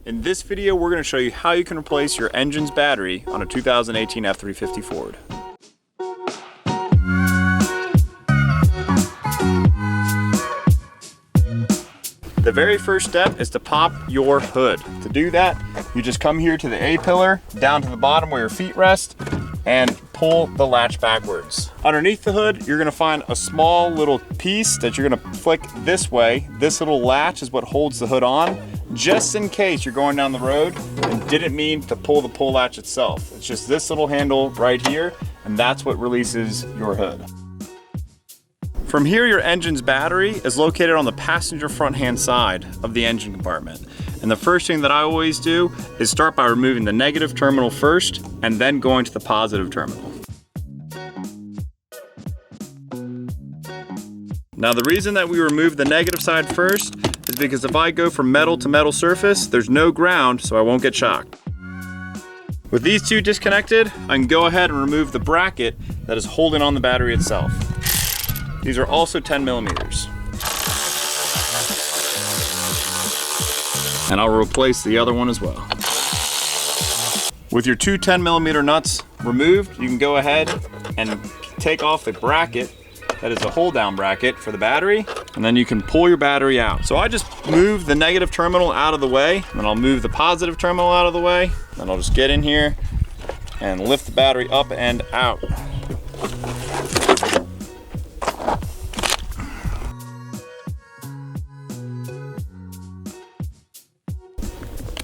In this video, we're going to show you how you can replace your engine's battery on a 2018 F350 Ford. The very first step is to pop your hood. To do that, you just come here to the A-pillar, down to the bottom where your feet rest, and pull the latch backwards. Underneath the hood, you're gonna find a small little piece that you're gonna flick this way. This little latch is what holds the hood on, just in case you're going down the road and didn't mean to pull the pull latch itself. It's just this little handle right here, and that's what releases your hood. From here, your engine's battery is located on the passenger front hand side of the engine compartment. And the first thing that I always do is start by removing the negative terminal first and then going to the positive terminal. Now the reason that we remove the negative side first is because if I go from metal to metal surface, there's no ground, so I won't get shocked. With these two disconnected, I can go ahead and remove the bracket that is holding on the battery itself. These are also 10 millimeters. And I'll replace the other one as well. With your two 10 millimeter nuts removed, you can go ahead and take off the bracket that is a hold down bracket for the battery, and then you can pull your battery out. So I just move the negative terminal out of the way, and then I'll move the positive terminal out of the way, and I'll just get in here and lift the battery up and out.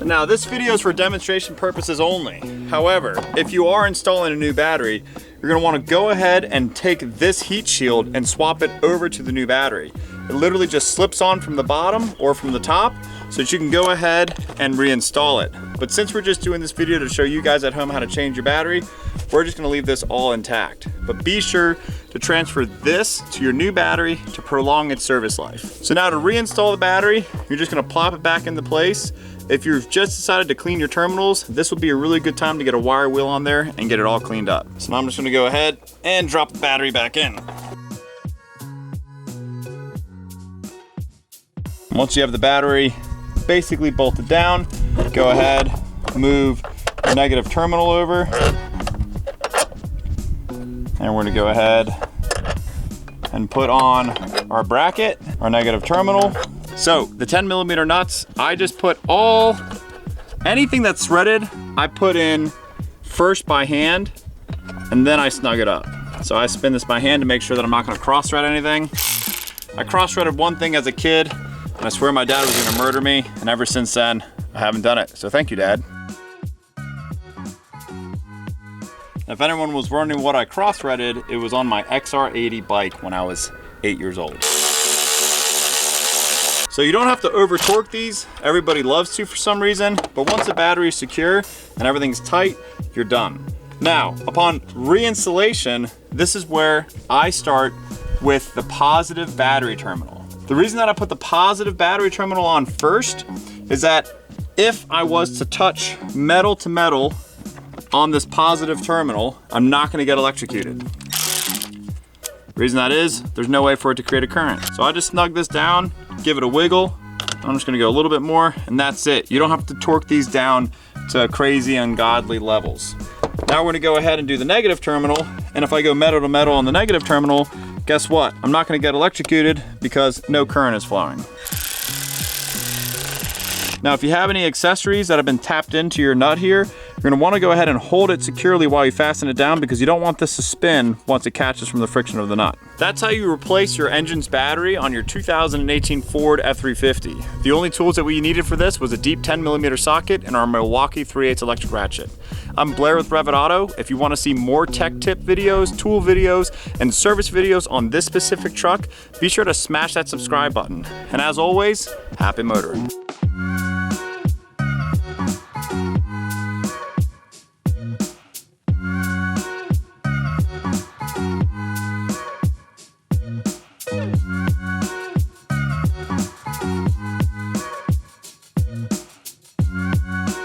Now this video is for demonstration purposes only. However, if you are installing a new battery, you're gonna wanna go ahead and take this heat shield and swap it over to the new battery. It literally just slips on from the bottom or from the top so that you can go ahead and reinstall it. But since we're just doing this video to show you guys at home how to change your battery, we're just gonna leave this all intact. But be sure to transfer this to your new battery to prolong its service life. So now to reinstall the battery, you're just gonna plop it back into place. If you've just decided to clean your terminals, this would be a really good time to get a wire wheel on there and get it all cleaned up. So now I'm just gonna go ahead and drop the battery back in. Once you have the battery basically bolted down, go ahead, move the negative terminal over, and we're gonna go ahead and put on our bracket, our negative terminal. So the 10 millimeter nuts, I just put anything that's threaded, I put in first by hand, and then I snug it up. So I spin this by hand to make sure that I'm not gonna cross thread anything. I cross threaded one thing as a kid, and I swear my dad was gonna murder me, and ever since then, I haven't done it. So thank you, Dad. If anyone was wondering what I cross threaded, it was on my XR80 bike when I was 8 years old. So you don't have to over torque these. Everybody loves to for some reason, but once the battery is secure and everything's tight, you're done. Now, upon reinstallation, this is where I start with the positive battery terminal. The reason that I put the positive battery terminal on first is that if I was to touch metal to metal on this positive terminal, I'm not gonna get electrocuted. The reason that is, there's no way for it to create a current. So I just snug this down, give it a wiggle. I'm just gonna go a little bit more, and that's it. You don't have to torque these down to crazy, ungodly levels. Now we're gonna go ahead and do the negative terminal, and if I go metal to metal on the negative terminal, guess what? I'm not gonna get electrocuted because no current is flowing. Now, if you have any accessories that have been tapped into your nut here, you're gonna wanna go ahead and hold it securely while you fasten it down because you don't want this to spin once it catches from the friction of the nut. That's how you replace your engine's battery on your 2018 Ford F350. The only tools that we needed for this was a deep 10 millimeter socket and our Milwaukee 3/8 electric ratchet. I'm Blair with RevitAuto. If you wanna see more tech tip videos, tool videos, and service videos on this specific truck, be sure to smash that subscribe button. And as always, happy motoring.